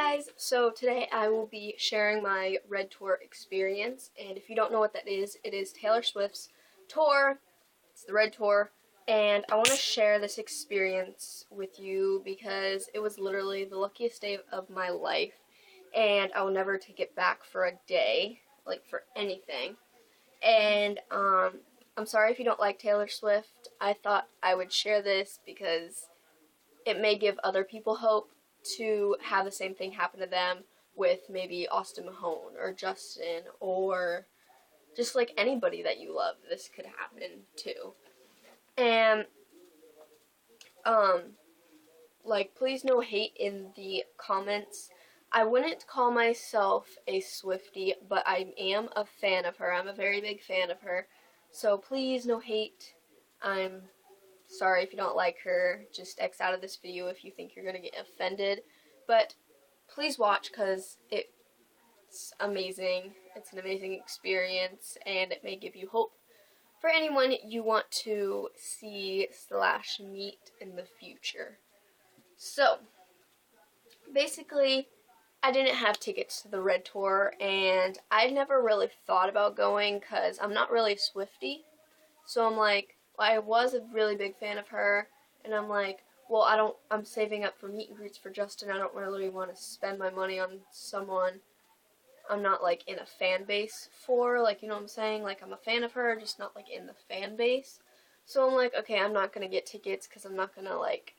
Guys, so today I will be sharing my Red Tour experience, and if you don't know what that is, it is Taylor Swift's tour. It's the Red Tour, and I want to share this experience with you because it was literally the luckiest day of my life, and I will never take it back for a day, like for anything. And I'm sorry if you don't like Taylor Swift. I thought I would share this because it may give other people hope to have the same thing happen to them with maybe Austin Mahone or Justin or just like anybody that you love. This could happen to. And like, please no hate in the comments. I wouldn't call myself a Swiftie, but I am a fan of her. I'm a very big fan of her. So please no hate. I'm sorry if you don't like her. Just X out of this video if you think you're going to get offended. But please watch because it's amazing. It's an amazing experience and it may give you hope for anyone you want to see / meet in the future. So, basically, I didn't have tickets to the Red Tour and I never really thought about going because I'm not really a Swiftie. So I'm like, I was a really big fan of her, and I'm like, well, I'm saving up for meet and greets for Justin. I don't really want to spend my money on someone I'm not, like, in a fan base for, like, you know what I'm saying? Like, I'm a fan of her, just not, like, in the fan base. So I'm like, okay, I'm not going to get tickets because I'm not going to, like,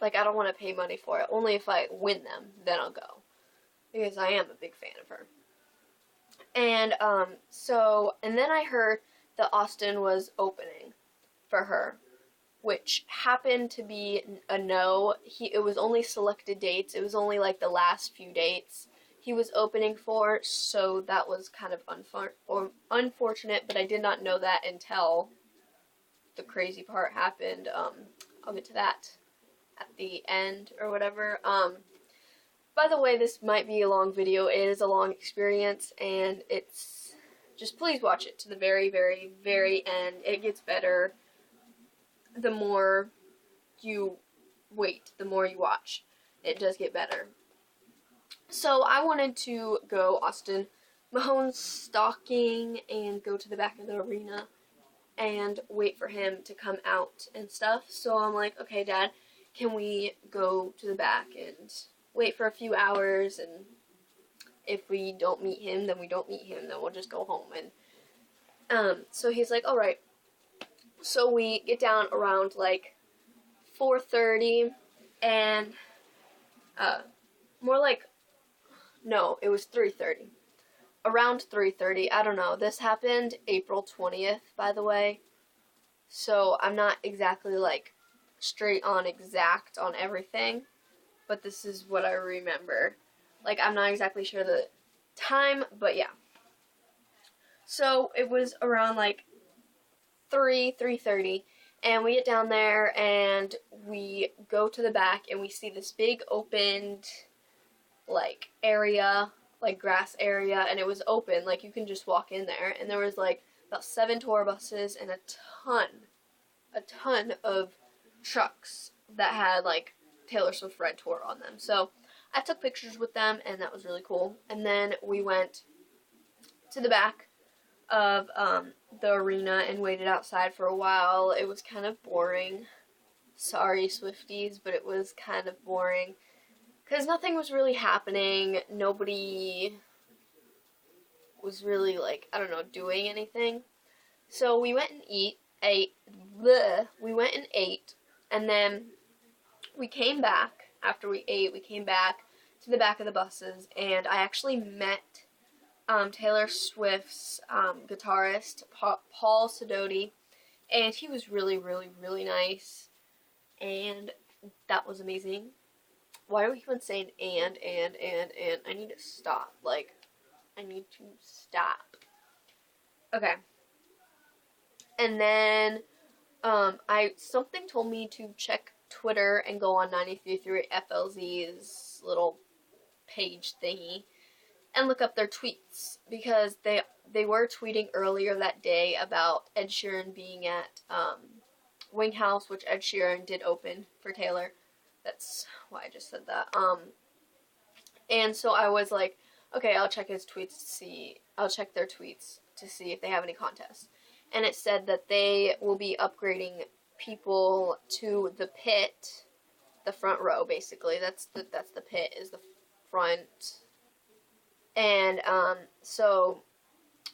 I don't want to pay money for it. Only if I win them, then I'll go. Because I am a big fan of her. And, and then I heard that Austin was opening for her, which happened to be a no. It was only selected dates. It was only like the last few dates he was opening for, so that was kind of unfortunate, but I did not know that until the crazy part happened. I'll get to that at the end or whatever. By the way, this might be a long video. It is a long experience, and just please watch it to the very, very, very end. It gets better the more you wait, the more you watch. It does get better. So I wanted to go Austin Mahone stalking and go to the back of the arena and wait for him to come out and stuff. So I'm like, okay, Dad, can we go to the back and wait for a few hours, and if we don't meet him, then we don't meet him, then we'll just go home. And so he's like, all right. So we get down around like 4:30, and no, it was 3:30. Around 3:30, I don't know. This happened April 20th, by the way. So I'm not exactly like straight on exact on everything, but this is what I remember. Like, I'm not exactly sure the time, but yeah. So it was around like 3:30, and we get down there and we go to the back and we see this big opened like area, like grass area, and it was open, like you can just walk in there, and there was like about 7 tour buses and a ton of trucks that had like Taylor Swift Red Tour on them. So I took pictures with them, and that was really cool. And then we went to the back of the arena and waited outside for a while. It was kind of boring. Sorry, Swifties, but it was kind of boring because nothing was really happening. Nobody was really, like, I don't know, doing anything. So we went and we went and ate, and then we came back. After we ate, we came back to the back of the buses, and I actually met Taylor Swift's guitarist, Paul Sidoti, and he was really, really, really nice, and that was amazing. Why do we keep on saying and? I need to stop. Like, I need to stop. Okay. And then, something told me to check Twitter and go on 93.3 FLZ's little page thingy and look up their tweets, because they were tweeting earlier that day about Ed Sheeran being at Wing House, which Ed Sheeran did open for Taylor. That's why I just said that. And so I was like, okay, I'll check their tweets to see if they have any contests. And it said that they will be upgrading people to the pit, the front row, basically. That's the pit, is the front. And so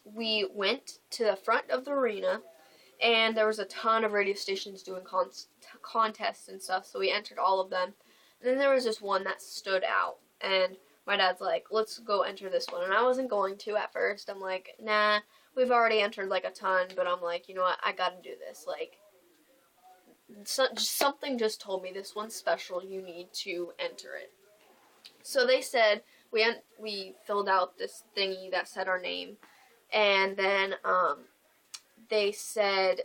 we went to the front of the arena, and there was a ton of radio stations doing contests and stuff, so we entered all of them. And then there was this one that stood out, and my dad's like, let's go enter this one. And I wasn't going to at first. I'm like, nah, we've already entered like a ton, but I'm like, you know what, I gotta do this. Like, something just told me this one's special, you need to enter it. So they said, we filled out this thingy that said our name, and then they said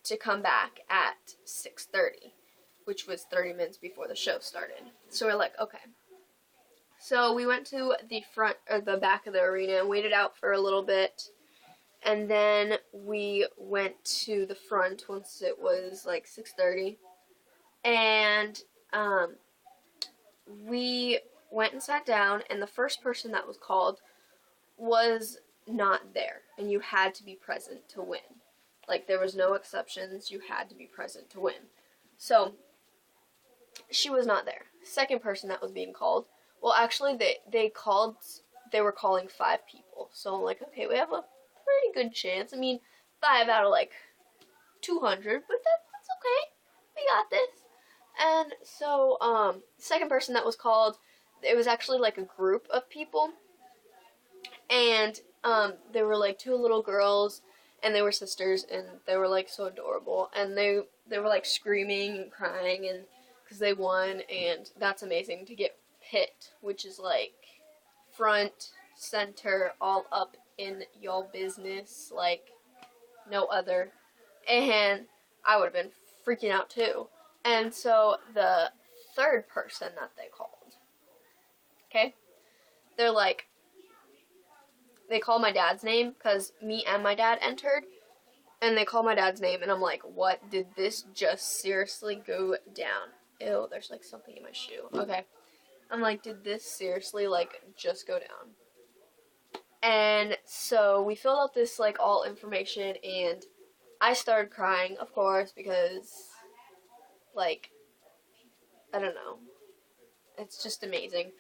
to come back at 6:30, which was 30 minutes before the show started. So we're like, okay. So we went to the front, or the back of the arena, and waited out for a little bit, and then we went to the front once it was like 6:30, and we went and sat down, and the first person that was called was not there, and you had to be present to win. Like, there was no exceptions, you had to be present to win. So, she was not there. Second person that was being called, well, actually, they were calling 5 people. So I'm like, okay, we have a pretty good chance. I mean, 5 out of like 200, but that's okay. We got this. And so, second person that was called, it was actually like a group of people, and they were like 2 little girls, and they were sisters, and they were like so adorable, and they were like screaming and crying, and because they won, and that's amazing to get pit, which is like front, center, all up in y'all business, like no other. And I would have been freaking out too. And so the third person that they called, okay, they're like, they call my dad's name, because me and my dad entered, and they call my dad's name, and I'm like, what, did this just seriously go down? Ew, there's like something in my shoe. Okay. I'm like, did this seriously like just go down? And so we filled out this like all information, and I started crying, of course, because like, I don't know, it's just amazing.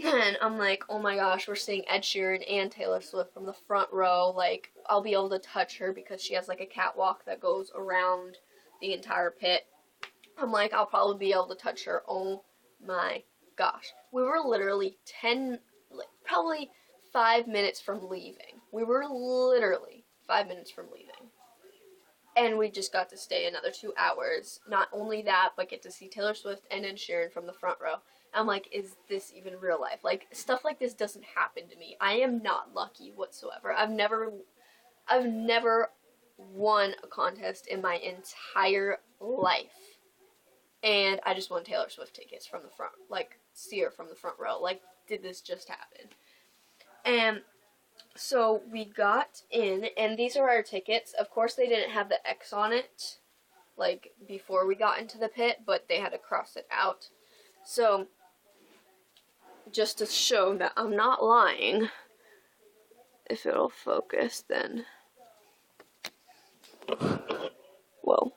And I'm like, oh my gosh, we're seeing Ed Sheeran and Taylor Swift from the front row. Like, I'll be able to touch her because she has like a catwalk that goes around the entire pit. I'm like, I'll probably be able to touch her. Oh my gosh. We were literally probably 5 minutes from leaving. We were literally 5 minutes from leaving. And we just got to stay another 2 hours. Not only that, but get to see Taylor Swift and Ed Sheeran from the front row. I'm like, is this even real life? Like, stuff like this doesn't happen to me. I am not lucky whatsoever. I've never won a contest in my entire life. And I just won Taylor Swift tickets from the front, like, see her from the front row. Like, did this just happen? And so we got in, and these are our tickets. Of course, they didn't have the X on it, like, before we got into the pit, but they had to cross it out. So, just to show that I'm not lying, if it'll focus, then, whoa.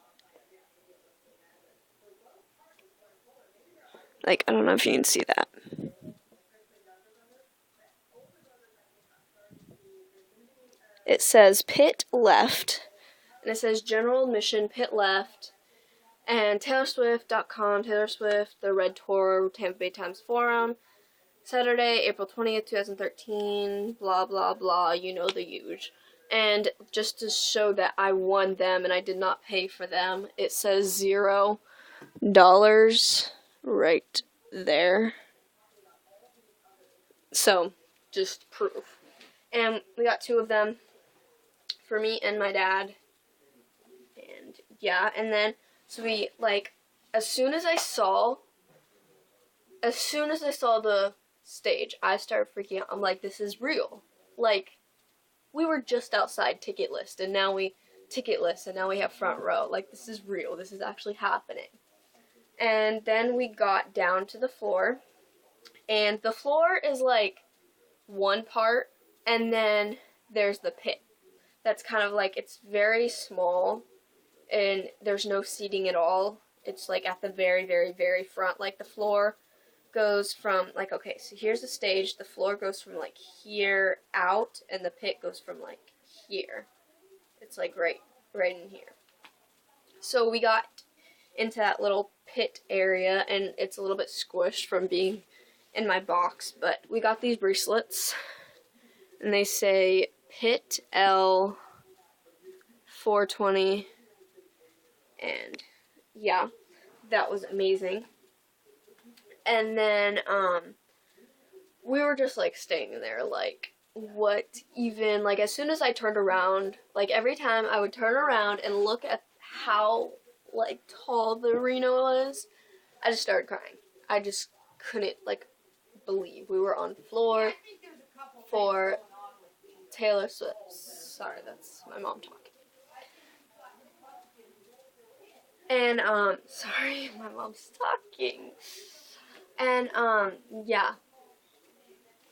Like, I don't know if you can see that. It says pit left, and it says general admission, pit left, and TaylorSwift.com, Taylor Swift, the Red Tour, Tampa Bay Times Forum, Saturday, April 20th, 2013, blah, blah, blah, you know the huge. And just to show that I won them and I did not pay for them, it says $0 right there. So, just proof. And we got 2 of them for me and my dad. And yeah, and then, so we, like, as soon as I saw the stage, I started freaking out. I'm like, this is real. Like, we were just outside ticket list, and now we have front row. Like, this is real. This is actually happening. And then we got down to the floor, And the floor is like one part, and then there's the pit. That's kind of like, it's very small, and there's no seating at all. It's like at the very, very, very front. Like the floor goes from, like, okay, so here's the stage. The floor goes from like here out, and the pit goes from like here. It's like right in here. So we got into that little pit area, and it's a little bit squished from being in my box, but we got these bracelets, and they say Pit L 420, and yeah, that was amazing. And then we were just like staying there, like, what even, like, as soon as I turned around, like every time I would turn around and look at how like tall the arena was, I just started crying. I just couldn't like believe we were on floor for Taylor Swift. Sorry, that's my mom talking. And sorry, my mom's talking. And yeah.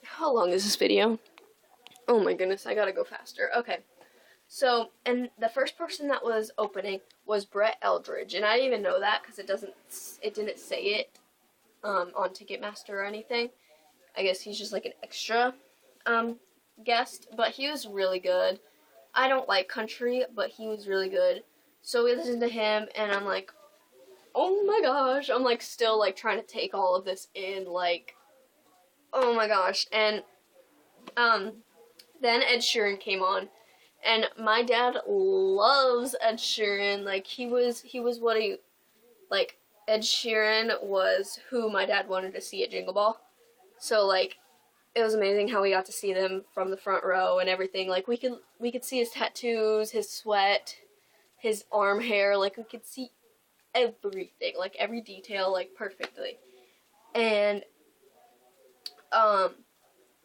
How long is this video? Oh my goodness, I gotta go faster. Okay. So, and the first person that was opening was Brett Eldridge, and I didn't even know that because it didn't say it on Ticketmaster or anything. I guess he's just like an extra guest, but he was really good. I don't like country, but he was really good. So we listened to him, and I'm like, oh my gosh, I'm like still like trying to take all of this in, like, oh my gosh. And then Ed Sheeran came on, and my dad loves Ed Sheeran. Like, he was what he, like, Ed Sheeran was who my dad wanted to see at Jingle Ball. So like, it was amazing how we got to see them from the front row and everything. Like, we could see his tattoos, his sweat, his arm hair. Like, we could see everything, like every detail, like perfectly. And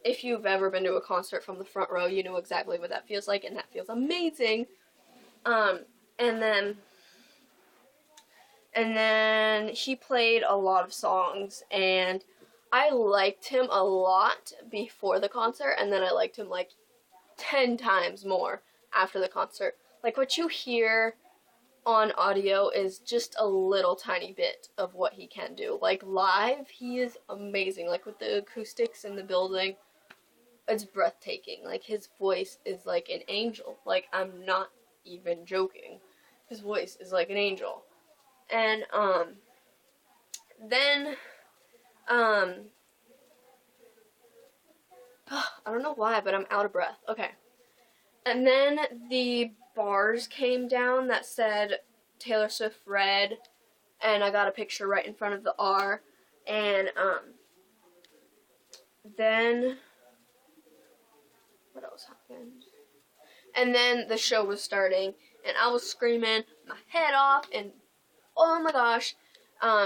if you've ever been to a concert from the front row, you know exactly what that feels like, and that feels amazing. And then he played a lot of songs, and I liked him a lot before the concert, and then I liked him like 10 times more after the concert. Like, what you hear on audio is just a little tiny bit of what he can do. Like, live, he is amazing. Like, with the acoustics in the building, it's breathtaking. Like, his voice is like an angel. Like, I'm not even joking. His voice is like an angel. And, then, I don't know why, but I'm out of breath. Okay. And then the bars came down that said Taylor Swift Red, and I got a picture right in front of the R. And, then, what else happened? And then the show was starting, and I was screaming my head off, and oh my gosh,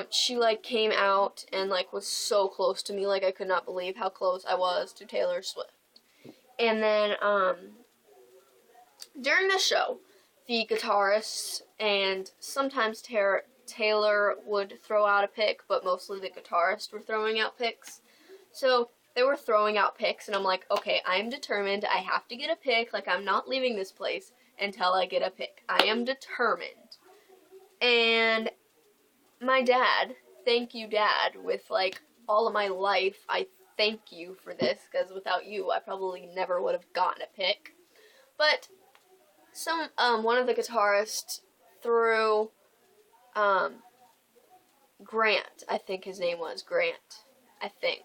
she like came out and like was so close to me. Like, I could not believe how close I was to Taylor Swift. And then during the show, the guitarists and sometimes Taylor would throw out a pick, but mostly the guitarists were throwing out picks. So they were throwing out picks, and I'm like, okay, I'm determined. I have to get a pick. Like, I'm not leaving this place until I get a pick. I am determined. And my dad, thank you, Dad, with like all of my life, I thank you for this, because without you, I probably never would have gotten a pick. But one of the guitarists threw, Grant, I think his name was Grant, I think.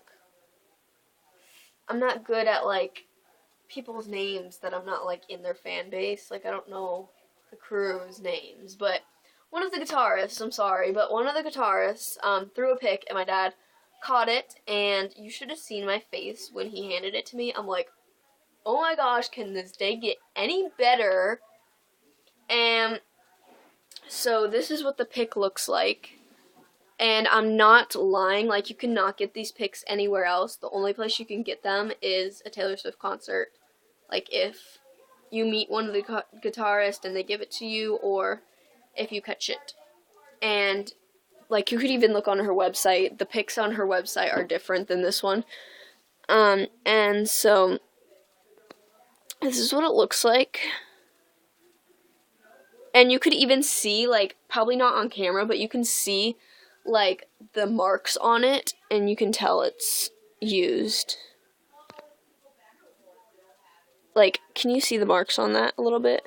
I'm not good at like people's names that I'm not like in their fan base. Like, I don't know the crew's names, but one of the guitarists, I'm sorry, but one of the guitarists threw a pick, and my dad caught it, and you should have seen my face when he handed it to me. I'm like, oh my gosh, can this day get any better? And so this is what the pick looks like. And I'm not lying, like, you cannot get these picks anywhere else. The only place you can get them is a Taylor Swift concert. Like, if you meet one of the guitarists and they give it to you, or if you catch it. And like, you could even look on her website. The pics on her website are different than this one. And so this is what it looks like. And you could even see, like, probably not on camera, but you can see, like, the marks on it, and you can tell it's used. Like, can you see the marks on that a little bit?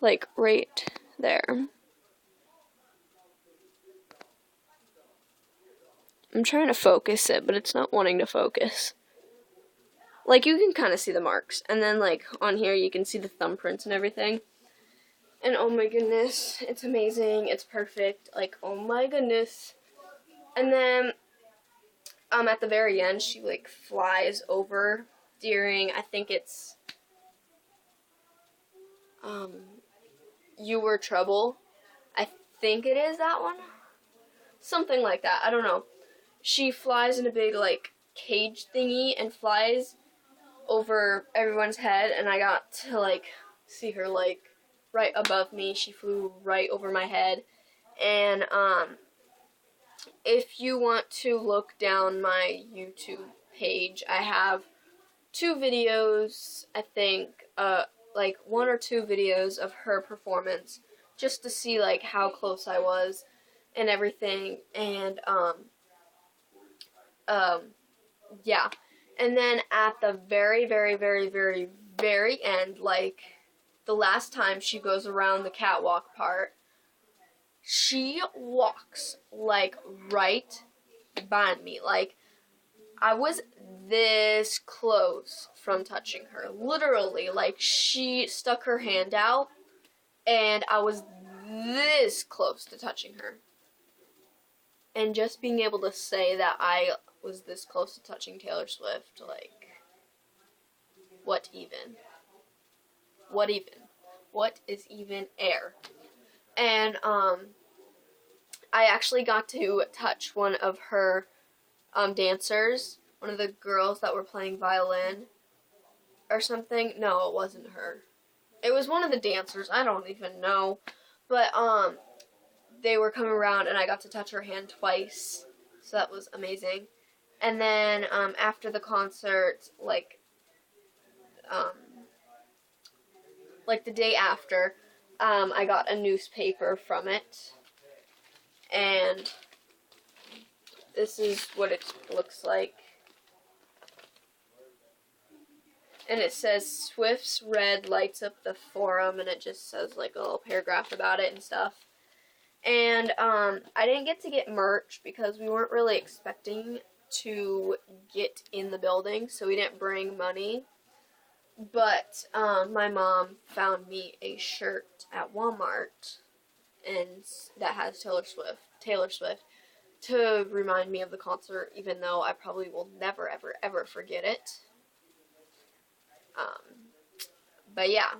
Like, right there. I'm trying to focus it, but it's not wanting to focus. Like, you can kind of see the marks. And then, like, on here, you can see the thumbprints and everything. And, oh my goodness, it's amazing. It's perfect. Like, oh my goodness. And then, at the very end, she, like, flies over during, I think it's, You Were Trouble. I think it is that one. Something like that. I don't know. She flies in a big, like, cage thingy and flies over everyone's head, and I got to, like, see her, like, right above me. She flew right over my head. And, if you want to look down my YouTube page, I have 2 videos, I think, like 1 or 2 videos of her performance, just to see, like, how close I was and everything. And, yeah. And then at the very, very, very, very, very end, like, the last time she goes around the catwalk part, she walks, like, right behind me. Like, I was this close from touching her. Literally, like, she stuck her hand out, and I was this close to touching her. And just being able to say that I was this close to touching Taylor Swift, like, what even? What even? What is even air? And, I actually got to touch one of her, dancers, one of the girls that were playing violin, or something. No, it wasn't her. It was one of the dancers, I don't even know, but, they were coming around, and I got to touch her hand twice, so that was amazing. And then, after the concert, like the day after, I got a newspaper from it, and this is what it looks like. And it says, Swift's red lights up the forum, and it just says, like, a little paragraph about it and stuff. And, I didn't get to get merch because we weren't really expecting to get in the building, so we didn't bring money. But, my mom found me a shirt at Walmart, and that has Taylor Swift, to remind me of the concert, even though I probably will never, ever, ever forget it. But yeah.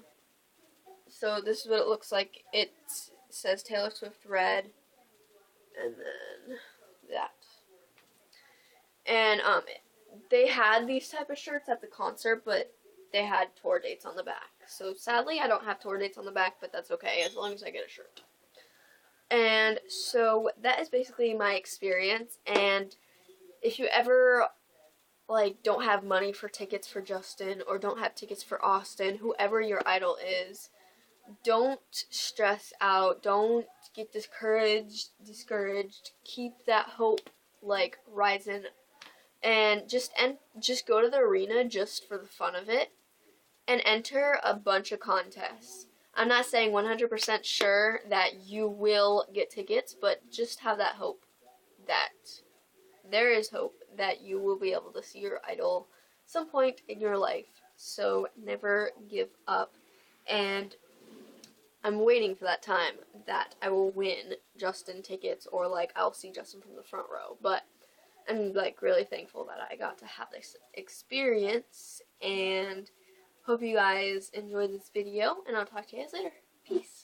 So this is what it looks like. It says Taylor Swift red, and then that. And, they had these type of shirts at the concert, but they had tour dates on the back. So sadly, I don't have tour dates on the back, but that's okay, as long as I get a shirt. And so that is basically my experience. And if you ever, like, don't have money for tickets for Justin, or don't have tickets for Austin, whoever your idol is, don't stress out. Don't get discouraged. Keep that hope, like, rising. And just go to the arena just for the fun of it, and enter a bunch of contests. I'm not saying 100% sure that you will get tickets, but just have that hope that there is hope that you will be able to see your idol some point in your life. So never give up. And I'm waiting for that time that I will win Justin tickets, or, like, I'll see Justin from the front row. But I'm, like, really thankful that I got to have this experience, and hope you guys enjoyed this video, and I'll talk to you guys later. Peace.